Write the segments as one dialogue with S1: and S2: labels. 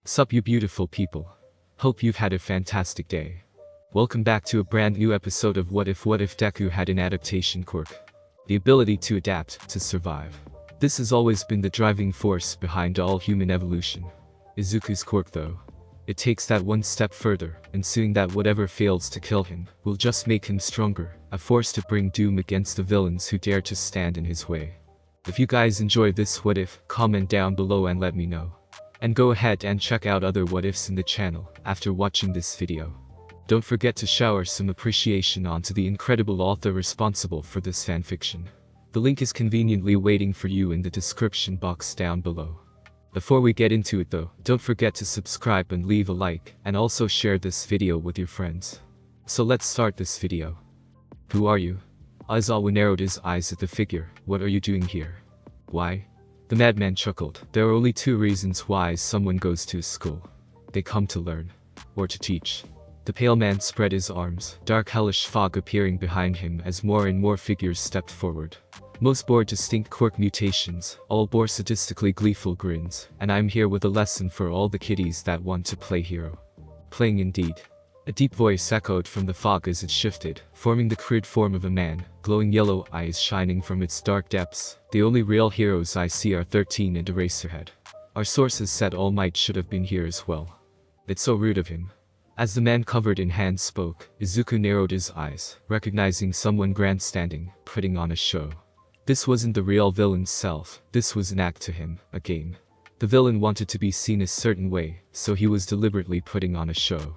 S1: Sup you beautiful people. Hope you've had a fantastic day. Welcome back to a brand new episode of What If Deku had an adaptation quirk. The ability to adapt, to survive. This has always been the driving force behind all human evolution. Izuku's quirk though. It takes that one step further, ensuing that whatever fails to kill him, will just make him stronger, a force to bring doom against the villains who dare to stand in his way. If you guys enjoy this what if, comment down below and let me know. And go ahead and check out other what ifs in the channel, after watching this video. Don't forget to shower some appreciation onto the incredible author responsible for this fanfiction. The link is conveniently waiting for you in the description box down below. Before we get into it though, don't forget to subscribe and leave a like, and also share this video with your friends. So let's start this video. Who are you? Aizawa narrowed his eyes at the figure. What are you doing here? Why? The madman chuckled. There are only two reasons why someone goes to school. They come to learn. Or to teach. The pale man spread his arms, dark hellish fog appearing behind him as more and more figures stepped forward. Most bore distinct quirk mutations, all bore sadistically gleeful grins, and I'm here with a lesson for all the kiddies that want to play hero. Playing indeed. A deep voice echoed from the fog as it shifted, forming the crude form of a man, glowing yellow eyes shining from its dark depths. The only real heroes I see are 13 and Eraserhead. Our sources said All Might should have been here as well. It's so rude of him. As the man covered in hands spoke, Izuku narrowed his eyes, recognizing someone grandstanding, putting on a show. This wasn't the real villain's self, this was an act to him, a game. The villain wanted to be seen a certain way, so he was deliberately putting on a show.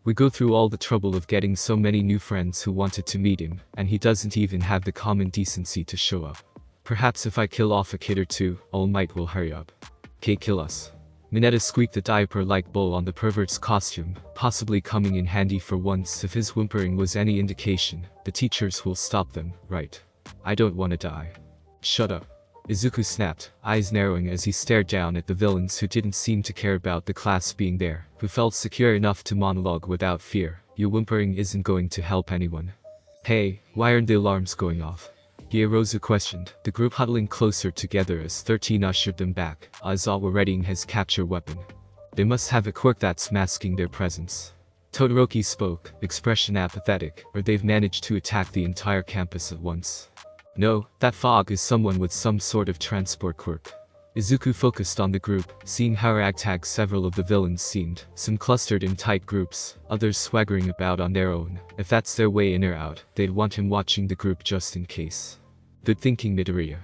S1: We go through all the trouble of getting so many new friends who wanted to meet him, and he doesn't even have the common decency to show up. Perhaps if I kill off a kid or two, All Might will hurry up. Kill us. Mineta squeaked the diaper-like bull on the pervert's costume, possibly coming in handy for once if his whimpering was any indication. The teachers will stop them, right? I don't want to die. Shut up. Izuku snapped, eyes narrowing as he stared down at the villains who didn't seem to care about the class being there, who felt secure enough to monologue without fear. Your whimpering isn't going to help anyone. Hey, why aren't the alarms going off? Yarozu questioned, the group huddling closer together as 13 ushered them back, Aizawa readying his capture weapon. They must have a quirk that's masking their presence. Todoroki spoke, expression apathetic, or they've managed to attack the entire campus at once. No, that fog is someone with some sort of transport quirk. Izuku focused on the group, seeing how ragtag several of the villains seemed, some clustered in tight groups, others swaggering about on their own. If that's their way in or out, they'd want him watching the group just in case. Good thinking, Midoriya.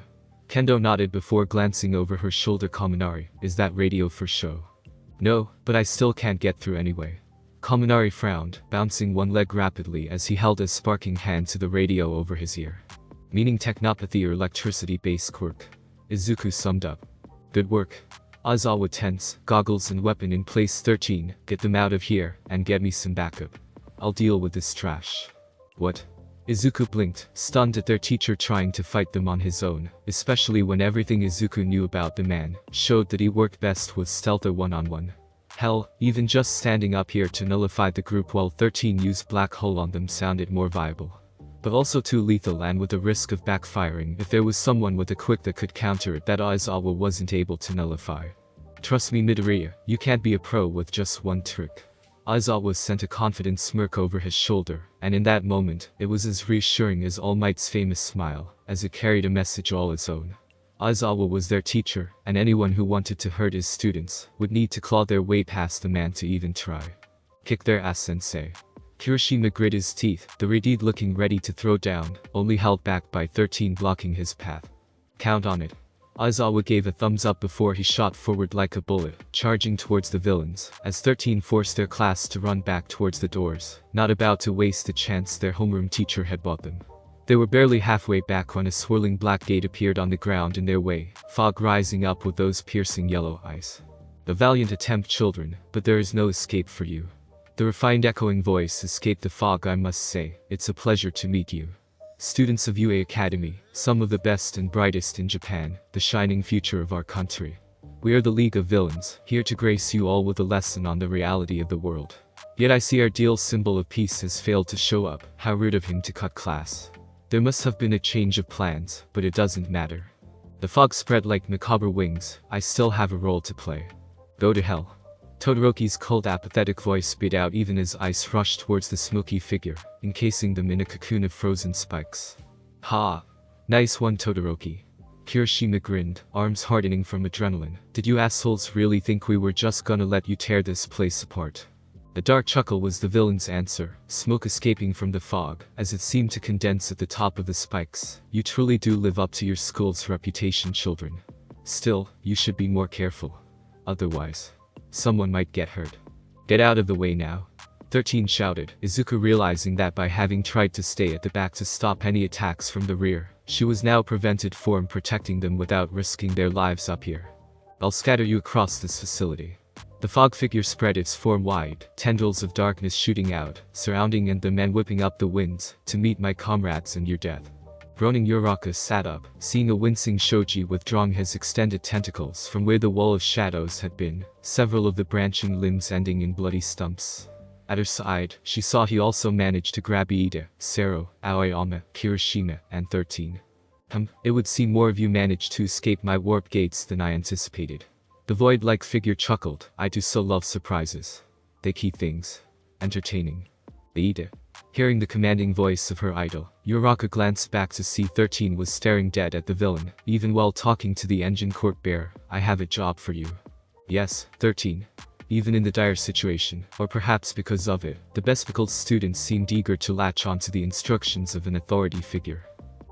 S1: Kendo nodded before glancing over her shoulder. Kaminari, is that radio for show? No, but I still can't get through anyway. Kaminari frowned, bouncing one leg rapidly as he held a sparking hand to the radio over his ear. Meaning technopathy or electricity-based quirk. Izuku summed up. Good work. Aizawa tense, goggles and weapon in place. 13, get them out of here, and get me some backup. I'll deal with this trash. What? Izuku blinked, stunned at their teacher trying to fight them on his own, especially when everything Izuku knew about the man showed that he worked best with stealth or one-on-one. Hell, even just standing up here to nullify the group while 13 used black hole on them sounded more viable. But also too lethal and with the risk of backfiring if there was someone with a quirk that could counter it that Aizawa wasn't able to nullify. Trust me Midoriya, you can't be a pro with just one trick. Aizawa sent a confident smirk over his shoulder, and in that moment, it was as reassuring as All Might's famous smile, as it carried a message all its own. Aizawa was their teacher, and anyone who wanted to hurt his students would need to claw their way past the man to even try. Kick their ass, sensei. Kirishima grit his teeth, the Redeed looking ready to throw down, only held back by 13 blocking his path. Count on it. Aizawa gave a thumbs up before he shot forward like a bullet, charging towards the villains, as 13 forced their class to run back towards the doors, not about to waste the chance their homeroom teacher had bought them. They were barely halfway back when a swirling black gate appeared on the ground in their way, fog rising up with those piercing yellow eyes. A valiant attempt, children, but there is no escape for you. The refined echoing voice escaped the fog. I must say, it's a pleasure to meet you. Students of UA Academy, some of the best and brightest in Japan, the shining future of our country. We are the League of Villains, here to grace you all with a lesson on the reality of the world. Yet I see our deal symbol of peace has failed to show up. How rude of him to cut class. There must have been a change of plans, but it doesn't matter. The fog spread like macabre wings. I still have a role to play. Go to hell. Todoroki's cold apathetic voice spit out even as ice rushed towards the smoky figure, encasing them in a cocoon of frozen spikes. Ha! Nice one, Todoroki. Kirishima grinned, arms hardening from adrenaline. Did you assholes really think we were just gonna let you tear this place apart? A dark chuckle was the villain's answer, smoke escaping from the fog, as it seemed to condense at the top of the spikes. You truly do live up to your school's reputation, children. Still, you should be more careful. Otherwise, someone might get hurt. Get out of the way now. 13 shouted, Izuku realizing that by having tried to stay at the back to stop any attacks from the rear, she was now prevented from protecting them without risking their lives up here. I'll scatter you across this facility. The fog figure spread its form wide, tendrils of darkness shooting out, surrounding and the men whipping up the winds, to meet my comrades and your death. Groaning, Uraraka sat up, seeing a wincing Shoji withdrawing his extended tentacles from where the wall of shadows had been, several of the branching limbs ending in bloody stumps. At her side, she saw he also managed to grab Iida, Sero, Aoyama, Kirishima, and 13. It would seem more of you managed to escape my warp gates than I anticipated. The void-like figure chuckled, I do so love surprises. They keep things entertaining. Iida. Hearing the commanding voice of her idol, Uraraka glanced back to see 13 was staring dead at the villain, even while talking to the engine court bearer. I have a job for you. Yes, 13. Even in the dire situation, or perhaps because of it, the bespectacled students seemed eager to latch onto the instructions of an authority figure.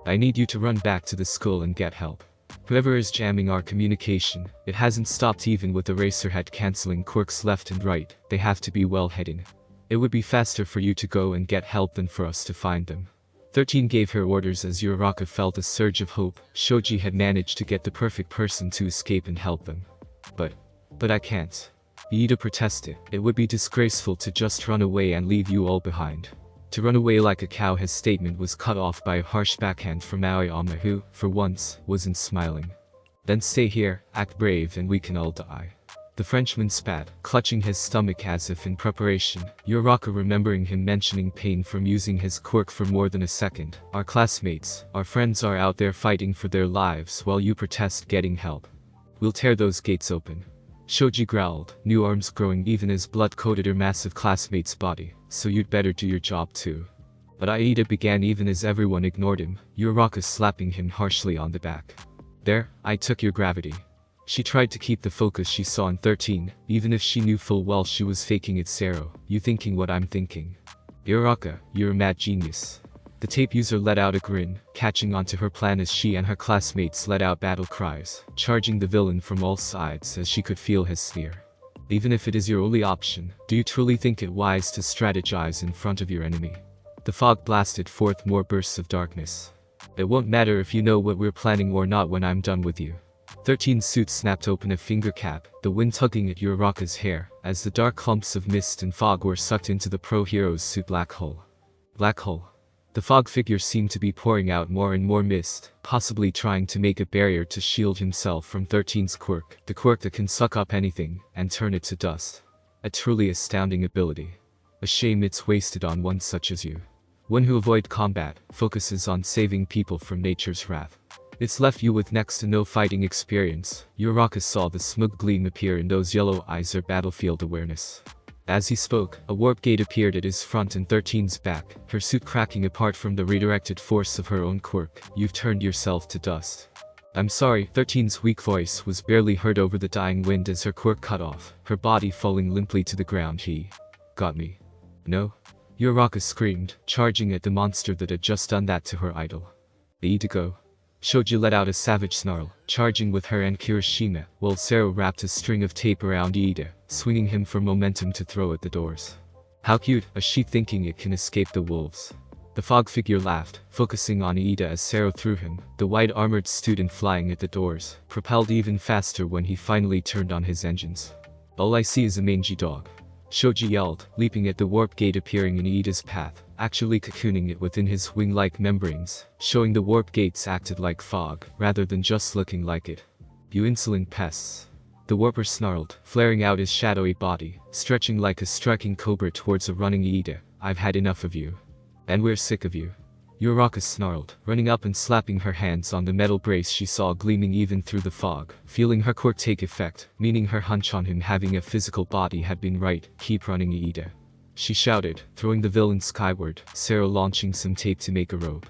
S1: I need you to run back to the school and get help. Whoever is jamming our communication, it hasn't stopped even with Eraserhead cancelling quirks left and right, they have to be well hidden. It would be faster for you to go and get help than for us to find them. 13 gave her orders as Uraraka felt a surge of hope. Shoji had managed to get the perfect person to escape and help them. But I can't. Iida protested. It would be disgraceful to just run away and leave you all behind. To run away like a cow. His statement was cut off by a harsh backhand from Aoyama who, for once, wasn't smiling. Then stay here, act brave and we can all die. The Frenchman spat, clutching his stomach as if in preparation, Uraraka remembering him mentioning pain from using his quirk for more than a second. Our classmates, our friends are out there fighting for their lives while you protest getting help. We'll tear those gates open. Shoji growled, new arms growing even as blood coated her massive classmate's body, so you'd better do your job too. But Iida began even as everyone ignored him, Uraraka slapping him harshly on the back. There, I took your gravity. She tried to keep the focus she saw in 13, even if she knew full well she was faking it. Sero, you thinking what I'm thinking? Uraraka, you're a mad genius. The tape user let out a grin, catching onto her plan as she and her classmates let out battle cries, charging the villain from all sides as she could feel his sneer. Even if it is your only option, do you truly think it wise to strategize in front of your enemy? The fog blasted forth more bursts of darkness. It won't matter if you know what we're planning or not when I'm done with you. 13's suit snapped open a finger cap, the wind tugging at Uraraka's hair, as the dark clumps of mist and fog were sucked into the pro-hero's suit. Black hole. Black hole. The fog figure seemed to be pouring out more and more mist, possibly trying to make a barrier to shield himself from 13's quirk, the quirk that can suck up anything and turn it to dust. A truly astounding ability. A shame it's wasted on one such as you. One who avoids combat, focuses on saving people from nature's wrath. It's left you with next to no fighting experience. Uraraka saw the smug gleam appear in those yellow eyes. Her battlefield awareness. As he spoke, a warp gate appeared at his front and 13's back, her suit cracking apart from the redirected force of her own quirk. You've turned yourself to dust. I'm sorry. 13's weak voice was barely heard over the dying wind as her quirk cut off, her body falling limply to the ground. He got me. No? Uraraka screamed, charging at the monster that had just done that to her idol. Iida go. Shoji let out a savage snarl, charging with her and Kirishima, while Sero wrapped a string of tape around Iida, swinging him for momentum to throw at the doors. How cute, is she thinking it can escape the wolves? The fog figure laughed, focusing on Iida as Sero threw him, the white-armored student flying at the doors, propelled even faster when he finally turned on his engines. All I see is a mangy dog. Shoji yelled, leaping at the warp gate appearing in Iida's path, actually cocooning it within his wing-like membranes, showing the warp gates acted like fog, rather than just looking like it. You insolent pests. The warper snarled, flaring out his shadowy body, stretching like a striking cobra towards a running Iida. I've had enough of you. And we're sick of you. Uraraka snarled, running up and slapping her hands on the metal brace she saw gleaming even through the fog. Feeling her quirk take effect, meaning her hunch on him having a physical body had been right. Keep running, Iida, she shouted, throwing the villain skyward, Sero launching some tape to make a rope.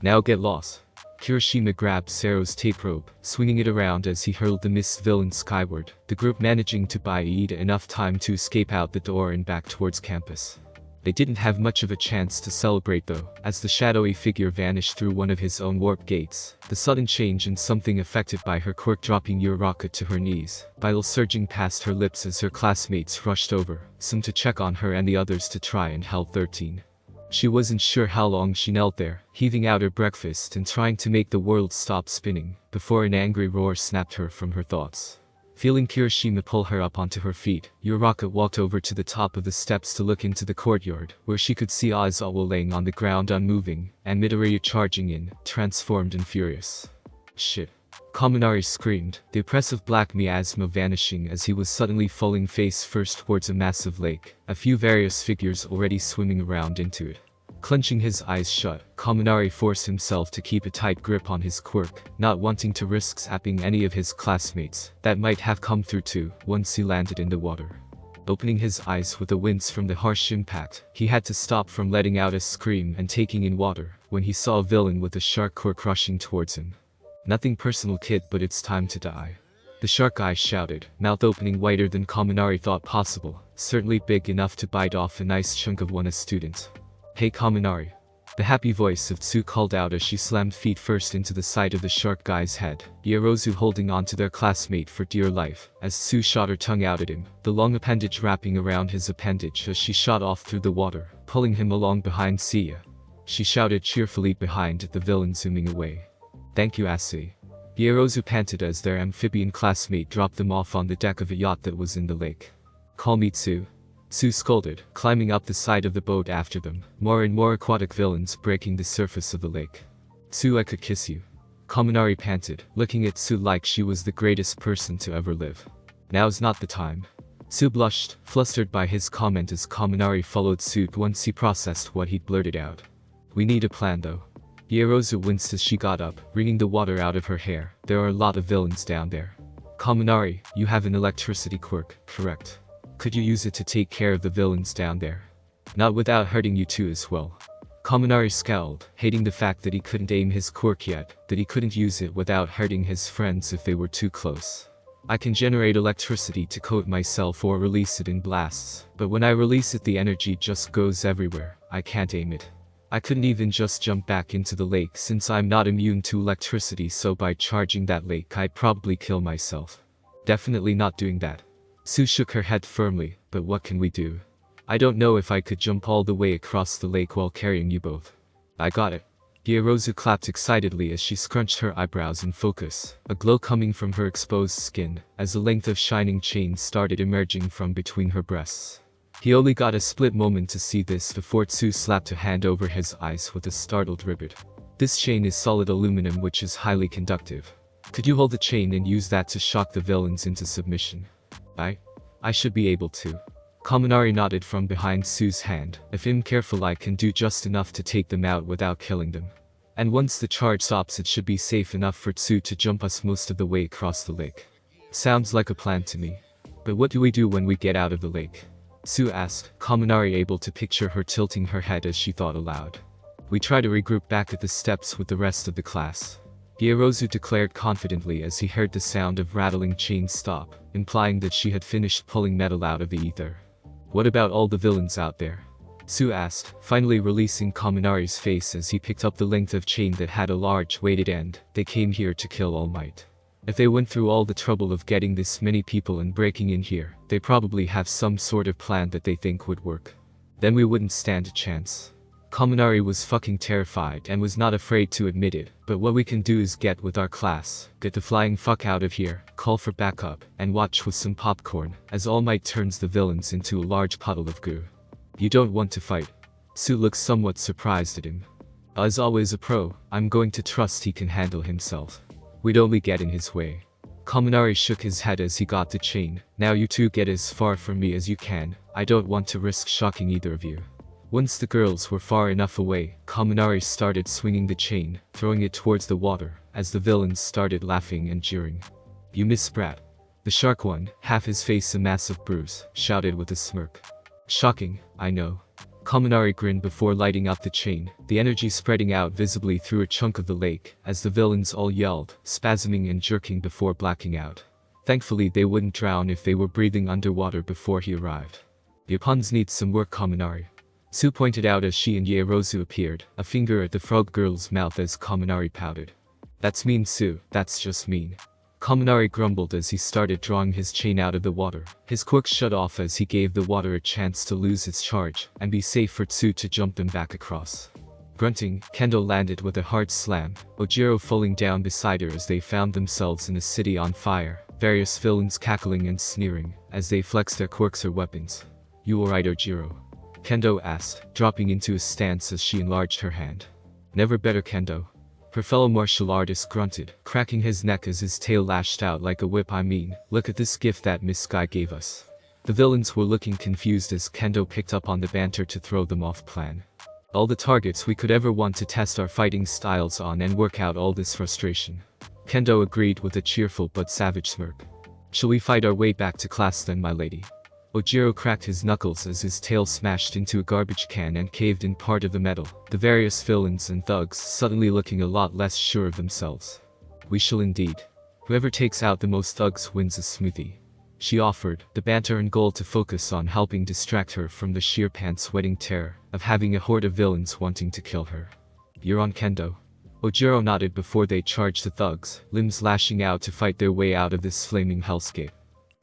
S1: Now get lost. Kirishima grabbed Sero's tape rope, swinging it around as he hurled the mist villain skyward, the group managing to buy Iida enough time to escape out the door and back towards campus. They didn't have much of a chance to celebrate though, as the shadowy figure vanished through one of his own warp gates, the sudden change in something affected by her quirk dropping Uraraka to her knees, bile surging past her lips as her classmates rushed over, some to check on her and the others to try and help 13. She wasn't sure how long she knelt there, heaving out her breakfast and trying to make the world stop spinning, before an angry roar snapped her from her thoughts. Feeling Kirishima pull her up onto her feet, Uraraka walked over to the top of the steps to look into the courtyard, where she could see Aizawa laying on the ground unmoving, and Midoriya charging in, transformed and furious. Shit. Kaminari screamed, the oppressive black miasma vanishing as he was suddenly falling face first towards a massive lake, a few various figures already swimming around into it. Clenching his eyes shut, Kaminari forced himself to keep a tight grip on his quirk, not wanting to risk zapping any of his classmates that might have come through too once he landed in the water. Opening his eyes with a wince from the harsh impact, he had to stop from letting out a scream and taking in water when he saw a villain with a shark quirk rushing towards him. Nothing personal, kid, but it's time to die. The shark guy shouted, mouth opening wider than Kaminari thought possible, certainly big enough to bite off a nice chunk of one a student. Hey Kaminari. The happy voice of Tsu called out as she slammed feet first into the side of the shark guy's head, Ierozu holding on to their classmate for dear life, as Tsu shot her tongue out at him, the long appendage wrapping around his appendage as she shot off through the water, pulling him along behind Sia. She shouted cheerfully behind the villain zooming away. Thank you, Asi. Ierozu panted as their amphibian classmate dropped them off on the deck of a yacht that was in the lake. Call me Tsu. Tsu scolded, climbing up the side of the boat after them, more and more aquatic villains breaking the surface of the lake. Tsu, I could kiss you. Kaminari panted, looking at Tsu like she was the greatest person to ever live. Now's not the time. Tsu blushed, flustered by his comment as Kaminari followed suit once he processed what he'd blurted out. We need a plan though. Ierozu winced as she got up, wringing the water out of her hair. There are a lot of villains down there. Kaminari, you have an electricity quirk, correct? Could you use it to take care of the villains down there? Not without hurting you too as well. Kaminari scowled, hating the fact that he couldn't aim his quirk yet, that he couldn't use it without hurting his friends if they were too close. I can generate electricity to coat myself or release it in blasts, but when I release it the energy just goes everywhere. I can't aim it. I couldn't even just jump back into the lake since I'm not immune to electricity, so by charging that lake I'd probably kill myself. Definitely not doing that. Tsu shook her head firmly, but what can we do? I don't know if I could jump all the way across the lake while carrying you both. I got it. Ierozu clapped excitedly as she scrunched her eyebrows in focus, a glow coming from her exposed skin, as a length of shining chain started emerging from between her breasts. He only got a split moment to see this before Tsu slapped a hand over his eyes with a startled ribbit. This chain is solid aluminum which is highly conductive. Could you hold the chain and use that to shock the villains into submission? I should be able to. Kaminari nodded from behind Tsu's hand. If I'm careful I can do just enough to take them out without killing them. And once the charge stops it should be safe enough for Tsu to jump us most of the way across the lake. Sounds like a plan to me. But what do we do when we get out of the lake? Tsu asked, Kaminari able to picture her tilting her head as she thought aloud. We try to regroup back at the steps with the rest of the class. Ierozu declared confidently as he heard the sound of rattling chains stop, implying that she had finished pulling metal out of the ether. What about all the villains out there? Tsu asked, finally releasing Kaminari's face as he picked up the length of chain that had a large weighted end. They came here to kill All Might. If they went through all the trouble of getting this many people and breaking in here, they probably have some sort of plan that they think would work. Then we wouldn't stand a chance. Kaminari was fucking terrified and was not afraid to admit it, but what we can do is get with our class, get the flying fuck out of here, call for backup, and watch with some popcorn, as All Might turns the villains into a large puddle of goo. You don't want to fight? Tsu looks somewhat surprised at him. As always a pro, I'm going to trust he can handle himself. We'd only get in his way. Kaminari shook his head as he got the chain. Now you two get as far from me as you can, I don't want to risk shocking either of you. Once the girls were far enough away, Kaminari started swinging the chain, throwing it towards the water, as the villains started laughing and jeering. "You miss brat." The shark one, half his face a massive bruise, shouted with a smirk. "Shocking, I know." Kaminari grinned before lighting up the chain, the energy spreading out visibly through a chunk of the lake, as the villains all yelled, spasming and jerking before blacking out. Thankfully they wouldn't drown if they were breathing underwater before he arrived. "Your puns need some work, Kaminari," Sue pointed out as she and Yaerozu appeared, a finger at the frog girl's mouth as Kaminari pouted. "That's mean, Sue, that's just mean." Kaminari grumbled as he started drawing his chain out of the water. His quirk shut off as he gave the water a chance to lose its charge and be safe for Tsu to jump them back across. Grunting, Kendo landed with a hard slam, Ojiro falling down beside her as they found themselves in a city on fire, various villains cackling and sneering as they flexed their quirks or weapons. "You alright, Ojiro?" Kendo asked, dropping into a stance as she enlarged her hand. "Never better, Kendo." Her fellow martial artist grunted, cracking his neck as his tail lashed out like a whip. "I mean, look at this gift that Miss Sky gave us." The villains were looking confused as Kendo picked up on the banter to throw them off plan. "All the targets we could ever want to test our fighting styles on and work out all this frustration." Kendo agreed with a cheerful but savage smirk. "Shall we fight our way back to class then, my lady?" Ojiro cracked his knuckles as his tail smashed into a garbage can and caved in part of the metal, the various villains and thugs suddenly looking a lot less sure of themselves. "We shall indeed. Whoever takes out the most thugs wins a smoothie," she offered, the banter and goal to focus on helping distract her from the sheer pants-wetting terror of having a horde of villains wanting to kill her. "You're on, Kendo." Ojiro nodded before they charged the thugs, limbs lashing out to fight their way out of this flaming hellscape.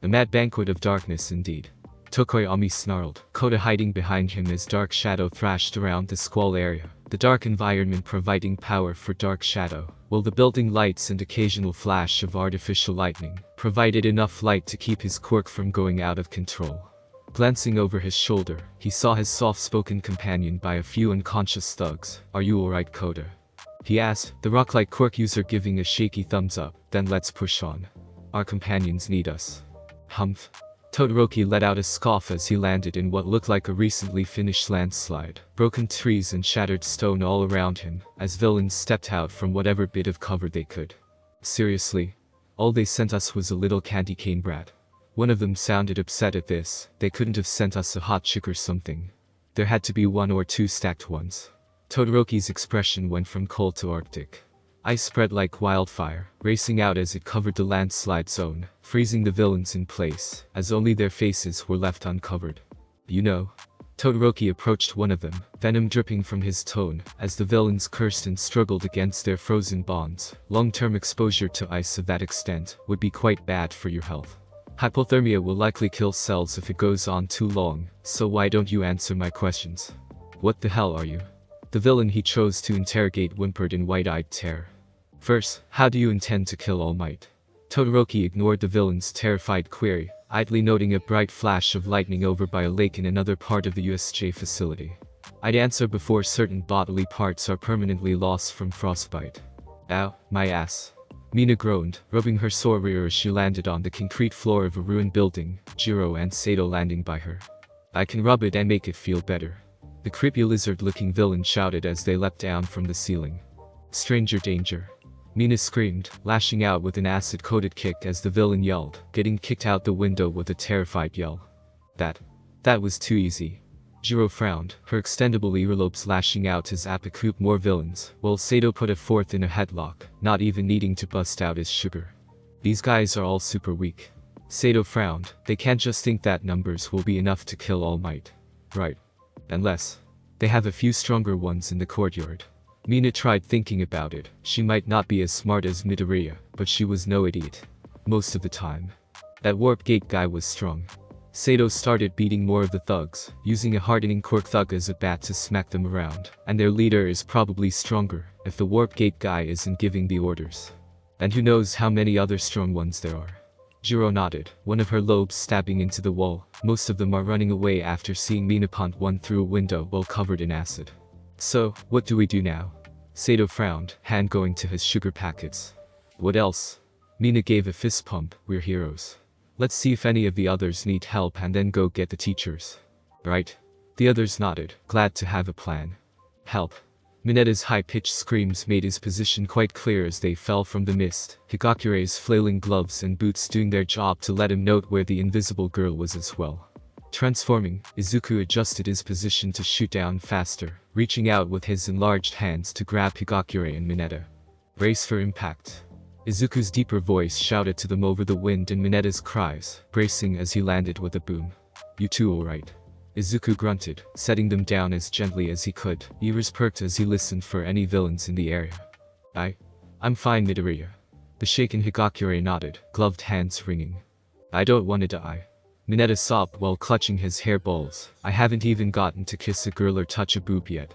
S1: A mad banquet of darkness indeed. Tokoyami snarled, Kota hiding behind him as Dark Shadow thrashed around the squall area, the dark environment providing power for Dark Shadow, while the building lights and occasional flash of artificial lightning provided enough light to keep his quirk from going out of control. Glancing over his shoulder, he saw his soft-spoken companion by a few unconscious thugs. "Are you alright, Kota?" he asked, the rock-like quirk user giving a shaky thumbs up. "Then let's push on. Our companions need us." Humph. Todoroki let out a scoff as he landed in what looked like a recently finished landslide, broken trees and shattered stone all around him, as villains stepped out from whatever bit of cover they could. "Seriously? All they sent us was a little candy cane brat." One of them sounded upset at this. "They couldn't have sent us a hot chick or something. There had to be one or two stacked ones." Todoroki's expression went from cold to arctic. Ice spread like wildfire, racing out as it covered the landslide zone, freezing the villains in place, as only their faces were left uncovered. "You know." Todoroki approached one of them, venom dripping from his tone, as the villains cursed and struggled against their frozen bonds. "Long-term exposure to ice of that extent would be quite bad for your health. Hypothermia will likely kill cells if it goes on too long, so why don't you answer my questions?" "What the hell are you?" The villain he chose to interrogate whimpered in wide-eyed terror. "First, how do you intend to kill All Might?" Todoroki ignored the villain's terrified query, idly noting a bright flash of lightning over by a lake in another part of the USJ facility. "I'd answer before certain bodily parts are permanently lost from frostbite." "Ow, my ass." Mina groaned, rubbing her sore rear as she landed on the concrete floor of a ruined building, Jiro and Sato landing by her. "I can rub it and make it feel better," the creepy lizard-looking villain shouted as they leapt down from the ceiling. "Stranger danger." Mina screamed, lashing out with an acid-coated kick as the villain yelled, getting kicked out the window with a terrified yell. That was too easy." Jiro frowned, her extendable earlobes lashing out to zap more villains, while Sato put a fourth in a headlock, not even needing to bust out his sugar. "These guys are all super weak." Sato frowned, "They can't just think that numbers will be enough to kill All Might. Right. Unless they have a few stronger ones in the courtyard." Mina tried thinking about it. She might not be as smart as Midoriya, but she was no idiot. Most of the time. That warp gate guy was strong. Sato started beating more of the thugs, using a hardening quirk thug as a bat to smack them around, and their leader is probably stronger, if the warp gate guy isn't giving the orders. And who knows how many other strong ones there are. Jiro nodded, one of her lobes stabbing into the wall. "Most of them are running away after seeing Mina punt one through a window while covered in acid. So, what do we do now?" Sato frowned, hand going to his sugar packets. "What else?" Mina gave a fist pump. "We're heroes. Let's see if any of the others need help and then go get the teachers." "Right." The others nodded, glad to have a plan. Help. Minetta's high-pitched screams made his position quite clear as they fell from the mist, Higakure's flailing gloves and boots doing their job to let him note where the invisible girl was as well. Transforming, Izuku adjusted his position to shoot down faster, reaching out with his enlarged hands to grab Higakure and Minetta. Brace for impact. Izuku's deeper voice shouted to them over the wind and Minetta's cries, bracing as he landed with a boom. You two alright? Izuku grunted, setting them down as gently as he could, ears perked as he listened for any villains in the area. I'm fine, Midoriya. The shaken Higakure nodded, gloved hands wringing. I don't wanna die. Minetta sobbed while clutching his hair balls. I haven't even gotten to kiss a girl or touch a boob yet.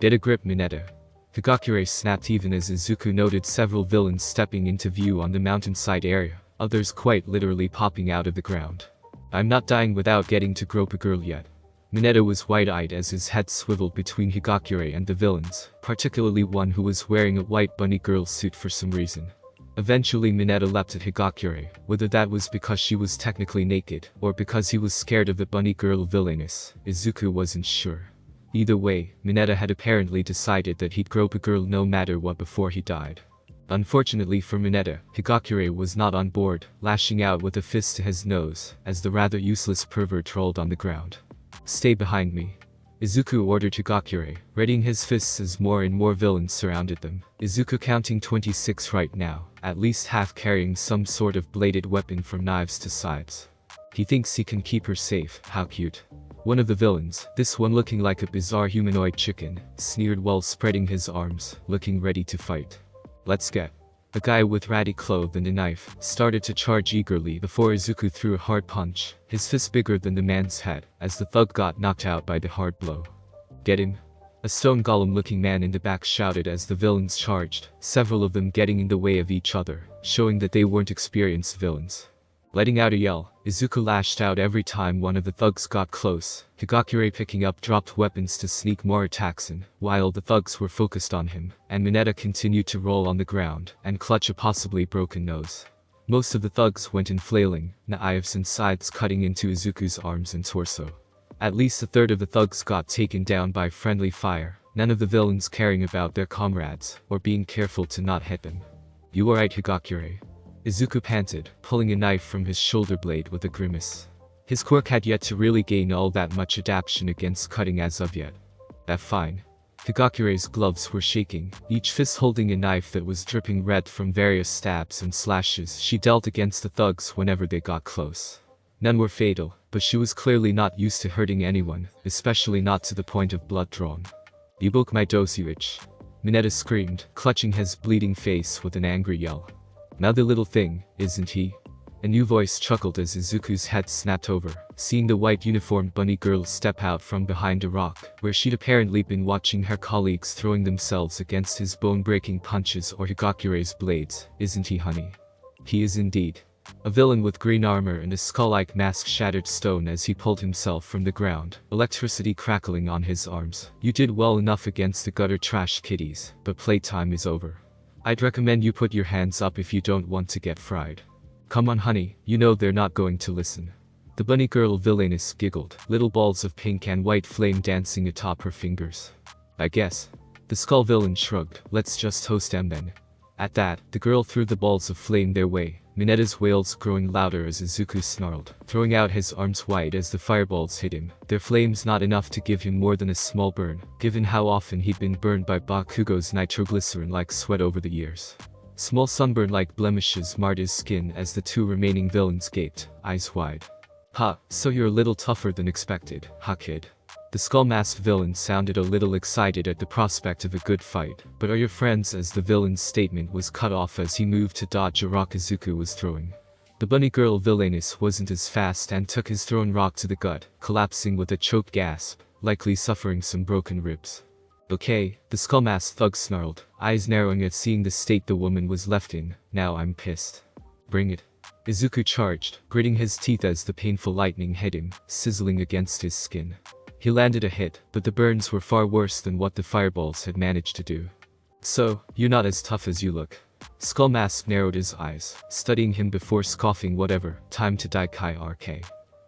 S1: Get a grip, Minetta. Higakure snapped even as Izuku noted several villains stepping into view on the mountainside area, others quite literally popping out of the ground. I'm not dying without getting to grope a girl yet. Minetta was wide-eyed as his head swiveled between Higakure and the villains, particularly one who was wearing a white bunny girl suit for some reason. Eventually Minetta leapt at Higakure, whether that was because she was technically naked, or because he was scared of the bunny girl villainess, Izuku wasn't sure. Either way, Minetta had apparently decided that he'd grope a girl no matter what before he died. Unfortunately for Minetta, Higakure was not on board, lashing out with a fist to his nose, as the rather useless pervert rolled on the ground. Stay behind me. Izuku ordered Higakure, readying his fists as more and more villains surrounded them. Izuku counting 26 right now, at least half carrying some sort of bladed weapon from knives to sides. He thinks he can keep her safe, how cute. One of the villains, this one looking like a bizarre humanoid chicken, sneered while spreading his arms, looking ready to fight. Let's get. A guy with ratty clothes and a knife started to charge eagerly before Izuku threw a hard punch, his fist bigger than the man's head, as the thug got knocked out by the hard blow. Get him. A stone golem-looking man in the back shouted as the villains charged, several of them getting in the way of each other, showing that they weren't experienced villains. Letting out a yell, Izuku lashed out every time one of the thugs got close, Higakure picking up dropped weapons to sneak more attacks in, while the thugs were focused on him, and Minetta continued to roll on the ground and clutch a possibly broken nose. Most of the thugs went in flailing, knives and scythes cutting into Izuku's arms and torso. At least a third of the thugs got taken down by friendly fire, none of the villains caring about their comrades, or being careful to not hit them. You alright, Higakure? Izuku panted, pulling a knife from his shoulder blade with a grimace. His quirk had yet to really gain all that much adaptation against cutting as of yet. That fine. Higakure's gloves were shaking, each fist holding a knife that was dripping red from various stabs and slashes she dealt against the thugs whenever they got close. None were fatal, but she was clearly not used to hurting anyone, especially not to the point of blood drawn. You broke my dosuich. Minetta screamed, clutching his bleeding face with an angry yell. Another little thing, isn't he? A new voice chuckled as Izuku's head snapped over, seeing the white uniformed bunny girl step out from behind a rock, where she'd apparently been watching her colleagues throwing themselves against his bone-breaking punches or Higakure's blades, isn't he, honey? He is indeed. A villain with green armor and a skull-like mask shattered stone as he pulled himself from the ground, electricity crackling on his arms. You did well enough against the gutter trash kitties, but playtime is over. I'd recommend you put your hands up if you don't want to get fried. Come on, honey, you know they're not going to listen. The bunny girl villainess giggled, little balls of pink and white flame dancing atop her fingers. I guess. The skull villain shrugged, let's just toast them then. At that, the girl threw the balls of flame their way, Minetta's wails growing louder as Izuku snarled, throwing out his arms wide as the fireballs hit him, their flames not enough to give him more than a small burn, given how often he'd been burned by Bakugo's nitroglycerin-like sweat over the years. Small sunburn-like blemishes marred his skin as the two remaining villains gaped, eyes wide. Ha, so you're a little tougher than expected, huh kid? The skull-masked villain sounded a little excited at the prospect of a good fight, but are your friends, as the villain's statement was cut off as he moved to dodge a rock Izuku was throwing. The bunny girl villainess wasn't as fast and took his thrown rock to the gut, collapsing with a choked gasp, likely suffering some broken ribs. Okay, the skull-masked thug snarled, eyes narrowing at seeing the state the woman was left in. Now I'm pissed. Bring it. Izuku charged, gritting his teeth as the painful lightning hit him, sizzling against his skin. He landed a hit, but the burns were far worse than what the fireballs had managed to do. So, you're not as tough as you look. Skull Mask narrowed his eyes, studying him before scoffing whatever, time to die Kai RK.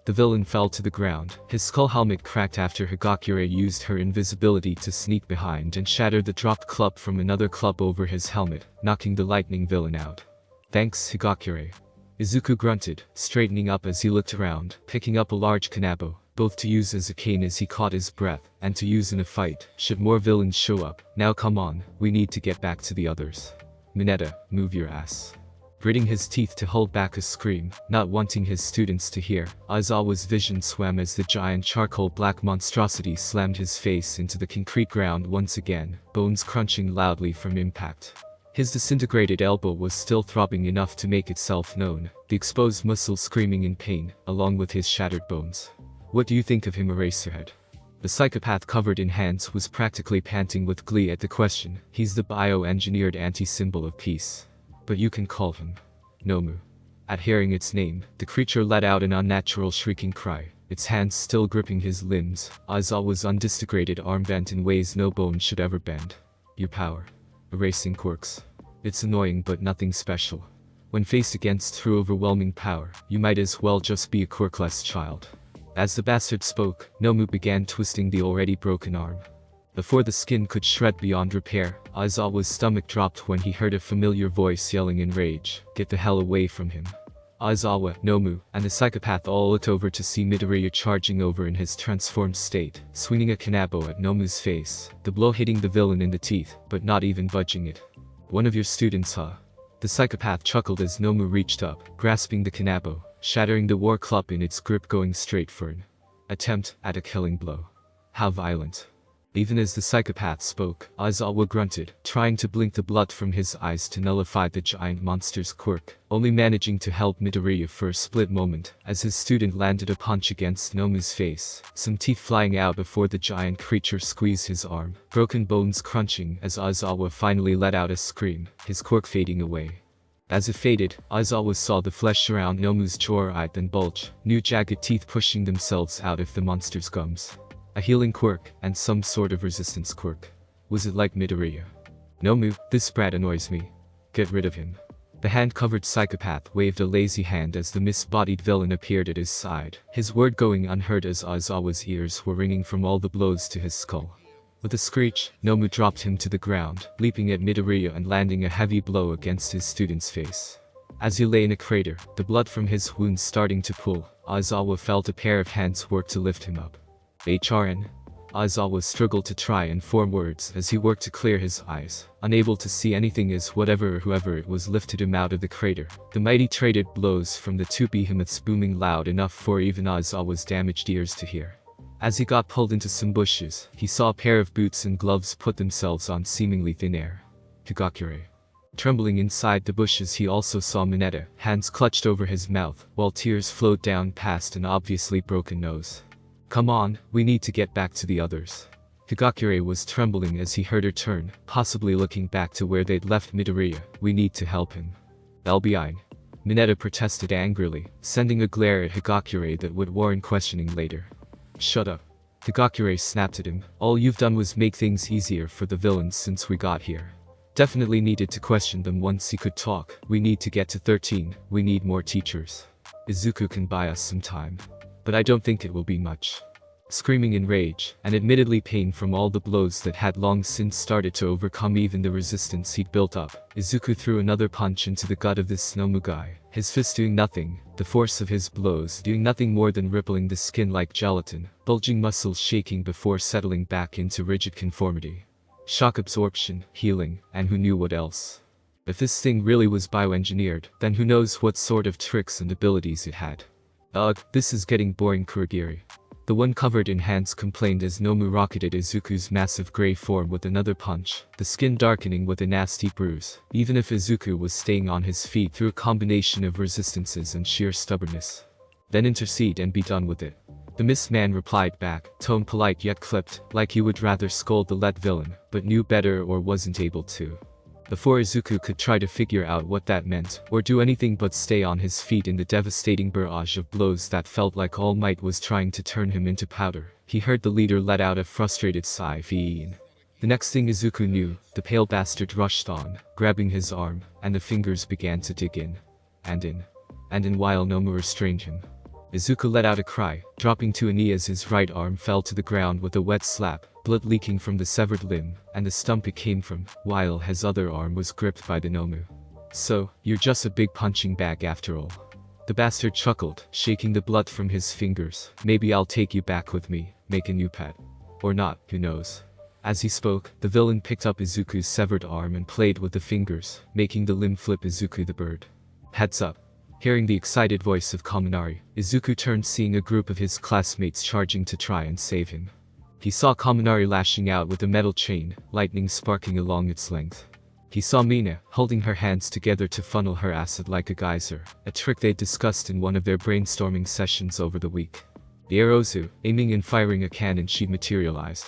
S1: The villain fell to the ground. His skull helmet cracked after Higakure used her invisibility to sneak behind and shatter the dropped club from another club over his helmet, knocking the lightning villain out. Thanks, Higakure. Izuku grunted, straightening up as he looked around, picking up a large kanabo, both to use as a cane as he caught his breath, and to use in a fight, should more villains show up. Now come on, we need to get back to the others. Mineta, move your ass. Gritting his teeth to hold back a scream, not wanting his students to hear, Aizawa's vision swam as the giant charcoal black monstrosity slammed his face into the concrete ground once again, bones crunching loudly from impact. His disintegrated elbow was still throbbing enough to make itself known, the exposed muscle screaming in pain, along with his shattered bones. What do you think of him, Eraserhead? The psychopath covered in hands was practically panting with glee at the question. He's the bio-engineered anti-symbol of peace. But you can call him Nomu. At hearing its name, the creature let out an unnatural shrieking cry, its hands still gripping his limbs, Aizawa's undisintegrated arm bent in ways no bone should ever bend. Your power. Erasing quirks. It's annoying but nothing special. When faced against true overwhelming power, you might as well just be a quirkless child. As the bastard spoke, Nomu began twisting the already broken arm. Before the skin could shred beyond repair, Aizawa's stomach dropped when he heard a familiar voice yelling in rage, "Get the hell away from him." Aizawa, Nomu, and the psychopath all looked over to see Midoriya charging over in his transformed state, swinging a kanabo at Nomu's face, the blow hitting the villain in the teeth, but not even budging it. One of your students, huh? The psychopath chuckled as Nomu reached up, grasping the kanabo, shattering the war club in its grip, going straight for an attempt at a killing blow. How violent. Even as the psychopath spoke, Aizawa grunted, trying to blink the blood from his eyes to nullify the giant monster's quirk, only managing to help Midoriya for a split moment, as his student landed a punch against Nomu's face, some teeth flying out before the giant creature squeezed his arm, broken bones crunching as Aizawa finally let out a scream, his quirk fading away. As it faded, Aizawa saw the flesh around Nomu's jaw then bulge, new jagged teeth pushing themselves out of the monster's gums. A healing quirk, and some sort of resistance quirk. Was it like Midoriya? Nomu, this brat annoys me. Get rid of him. The hand-covered psychopath waved a lazy hand as the misbodied villain appeared at his side, his word going unheard as Aizawa's ears were ringing from all the blows to his skull. With a screech, Nomu dropped him to the ground, leaping at Midoriya and landing a heavy blow against his student's face. As he lay in a crater, the blood from his wounds starting to pool, Aizawa felt a pair of hands work to lift him up. HRN. Aizawa struggled to try and form words as he worked to clear his eyes, unable to see anything as whatever or whoever it was lifted him out of the crater. The mighty traded blows from the two behemoths booming loud enough for even Aizawa's damaged ears to hear. As he got pulled into some bushes, he saw a pair of boots and gloves put themselves on seemingly thin air. Higakure. Trembling inside the bushes, he also saw Mineta, hands clutched over his mouth, while tears flowed down past an obviously broken nose. Come on, we need to get back to the others. Higakure was trembling as he heard her turn, possibly looking back to where they'd left Midoriya. We need to help him. LBI. Mineta protested angrily, sending a glare at Higakure that would warrant questioning later. Shut up. Higakure snapped at him. All you've done was make things easier for the villains since we got here. Definitely needed to question them once he could talk. We need to get to 13, we need more teachers. Izuku can buy us some time. But I don't think it will be much. Screaming in rage, and admittedly pain from all the blows that had long since started to overcome even the resistance he'd built up, Izuku threw another punch into the gut of this Nomu guy, his fist doing nothing, the force of his blows doing nothing more than rippling the skin like gelatin, bulging muscles shaking before settling back into rigid conformity. Shock absorption, healing, and who knew what else. If this thing really was bioengineered, then who knows what sort of tricks and abilities it had. Ugh, this is getting boring, Kurogiri. The one covered in hands complained as Nomu rocketed Izuku's massive grey form with another punch, the skin darkening with a nasty bruise, even if Izuku was staying on his feet through a combination of resistances and sheer stubbornness. Then intercede and be done with it. The mist man replied back, tone polite yet clipped, like he would rather scold the let villain, but knew better or wasn't able to. Before Izuku could try to figure out what that meant, or do anything but stay on his feet in the devastating barrage of blows that felt like All Might was trying to turn him into powder, he heard the leader let out a frustrated sigh. The next thing Izuku knew, the pale bastard rushed on, grabbing his arm, and the fingers began to dig in. And in while Nomu restrained him. Izuku let out a cry, dropping to a knee as his right arm fell to the ground with a wet slap, blood leaking from the severed limb, and the stump it came from, while his other arm was gripped by the Nomu. "So, you're just a big punching bag after all." The bastard chuckled, shaking the blood from his fingers. "Maybe I'll take you back with me, make a new pet. Or not, who knows." As he spoke, the villain picked up Izuku's severed arm and played with the fingers, making the limb flip Izuku the bird. "Heads up." Hearing the excited voice of Kaminari, Izuku turned, seeing a group of his classmates charging to try and save him. He saw Kaminari lashing out with a metal chain, lightning sparking along its length. He saw Mina, holding her hands together to funnel her acid like a geyser, a trick they'd discussed in one of their brainstorming sessions over the week. The Erozu, aiming and firing a cannon sheet, materialized.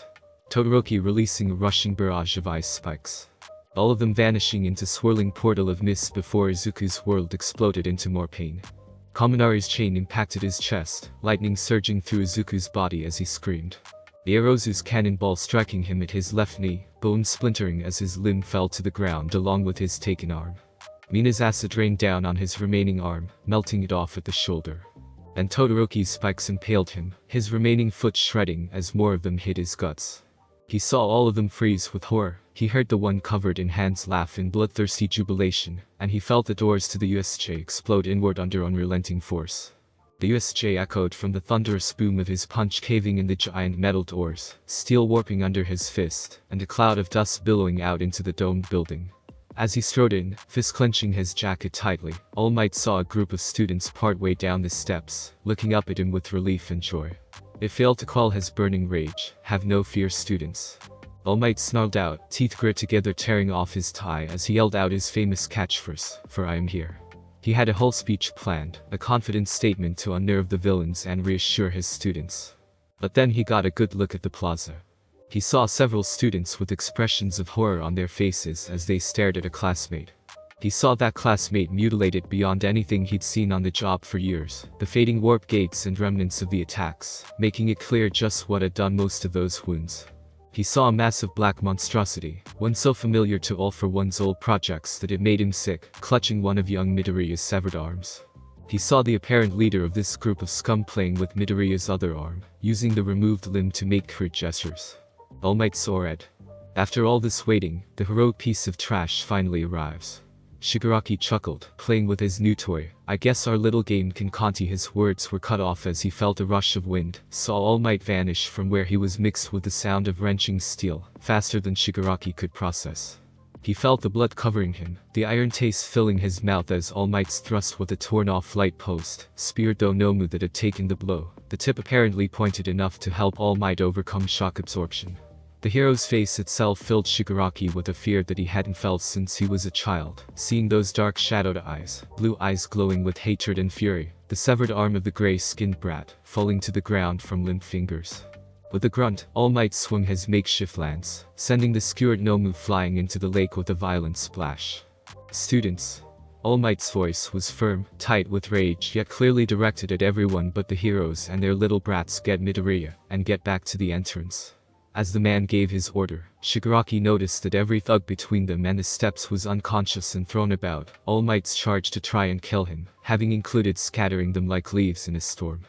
S1: Todoroki releasing a rushing barrage of ice spikes. All of them vanishing into swirling portal of mist before Izuku's world exploded into more pain. Kaminari's chain impacted his chest, lightning surging through Izuku's body as he screamed. The Erozu's cannonball striking him at his left knee, bone splintering as his limb fell to the ground along with his taken arm. Mina's acid rained down on his remaining arm, melting it off at the shoulder. And Todoroki's spikes impaled him, his remaining foot shredding as more of them hit his guts. He saw all of them freeze with horror. He heard the one covered in hands laugh in bloodthirsty jubilation, and he felt the doors to the USJ explode inward under unrelenting force. The USJ echoed from the thunderous boom of his punch, caving in the giant metal doors, steel warping under his fist, and a cloud of dust billowing out into the domed building. As he strode in, fist clenching his jacket tightly, All Might saw a group of students partway down the steps, looking up at him with relief and joy. It failed to quell his burning rage. "Have no fear, students." All Might snarled out, teeth grit together, tearing off his tie as he yelled out his famous catchphrase, "For I am here." He had a whole speech planned, a confident statement to unnerve the villains and reassure his students. But then he got a good look at the plaza. He saw several students with expressions of horror on their faces as they stared at a classmate. He saw that classmate mutilated beyond anything he'd seen on the job for years, the fading warp gates and remnants of the attacks, making it clear just what had done most of those wounds. He saw a massive black monstrosity, one so familiar to All for One's old projects that it made him sick, clutching one of young Midoriya's severed arms. He saw the apparent leader of this group of scum playing with Midoriya's other arm, using the removed limb to make crude gestures. All Might saw it. After all this waiting, the heroic piece of trash finally arrives. Shigaraki chuckled, playing with his new toy. "I guess our little game can conti." His words were cut off as he felt a rush of wind, saw All Might vanish from where he was, mixed with the sound of wrenching steel, faster than Shigaraki could process. He felt the blood covering him, the iron taste filling his mouth as All Might's thrust with a torn-off light post speared the Nomu that had taken the blow, the tip apparently pointed enough to help All Might overcome shock absorption. The hero's face itself filled Shigaraki with a fear that he hadn't felt since he was a child, seeing those dark shadowed eyes, blue eyes glowing with hatred and fury, the severed arm of the gray-skinned brat, falling to the ground from limp fingers. With a grunt, All Might swung his makeshift lance, sending the skewered Nomu flying into the lake with a violent splash. "Students." All Might's voice was firm, tight with rage, yet clearly directed at everyone but the heroes and their little brats. "Get Midoriya, and get back to the entrance." As the man gave his order, Shigaraki noticed that every thug between them and the steps was unconscious and thrown about, All Might's charge to try and kill him, having included scattering them like leaves in a storm.